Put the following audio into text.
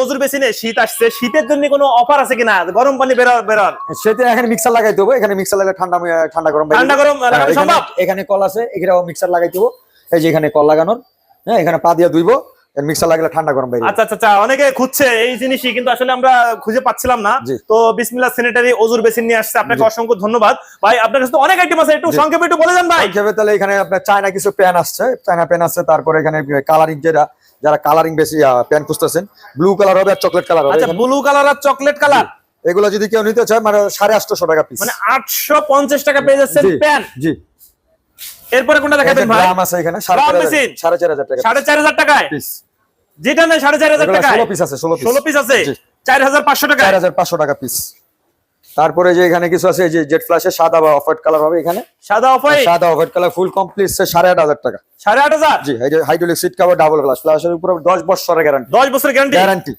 ওজুর বেসিনে শীত আসছে, শীতের জন্য কোনো অফার আছে কিনা? গরম পানি বেরোন সেটা এখানে মিক্সার লাগাই দেবো, এখানে মিক্সার লাগালে ঠান্ডা গরম ঠান্ডা গরম লাগানো সম্ভব? এখানে কল আছে, এখানে মিক্সার লাগাই দেবো, এই যে এখানে কল লাগানোর, হ্যাঁ এখানে পা দিয়ে ধুইবো, মিক্সার লাগালে ঠান্ডা গরম বাইরে। আচ্ছা আচ্ছা, অনেকে খুঁজছে এই জিনিসই, কিন্তু আসলে আমরা খুঁজে পাচ্ছিলাম না। তো বিসমিল্লাহ স্যানিটারি ওজুর বেসিন নিয়ে আসছে, আপনাকে অসংখ্য ধন্যবাদ ভাই। আপনার কাছে তো অনেক আইটেম আছে, একটু সংক্ষেপে একটু বলে দেন ভাই। সংক্ষেপে তাহলে এখানে আপনার চায়না কিছু প্যান আসছে, চায়না প্যান আছে, তারপরে এখানে কালারিং যারা কালারিং বেশি প্যান খুঁজতেছেন, ব্লু কালার হবে আর চকলেট কালার হবে। আচ্ছা, ব্লু কালার আর চকলেট কালার, এগুলো যদি কেউ নিতে চায় মানে 850 টাকা পিস, মানে 850 টাকা পেয়ে যাচ্ছেন প্যান। জি। এরপরে কোনটা দেখাবেন ভাই? দাম আছে এখানে 4500 টাকা, 4500 টাকায় পিস। যেটা নেই 4500 টাকায় 16 পিস আছে, 16 পিস আছে 4500 টাকা, 4500 টাকা পিস। তারপরে যে এখানে কিছু আছে, এই যে জেট ফ্ল্যাশের সাদা বা অফ হোয়াইট কালার হবে, এখানে সাদা off white colour full complete 8500 টাকা, 8500। জি। এই যে hydraulic seat cover double glass, ফ্ল্যাশের উপর 10 বছরের গ্যারান্টি, 10 বছরের গ্যারান্টি।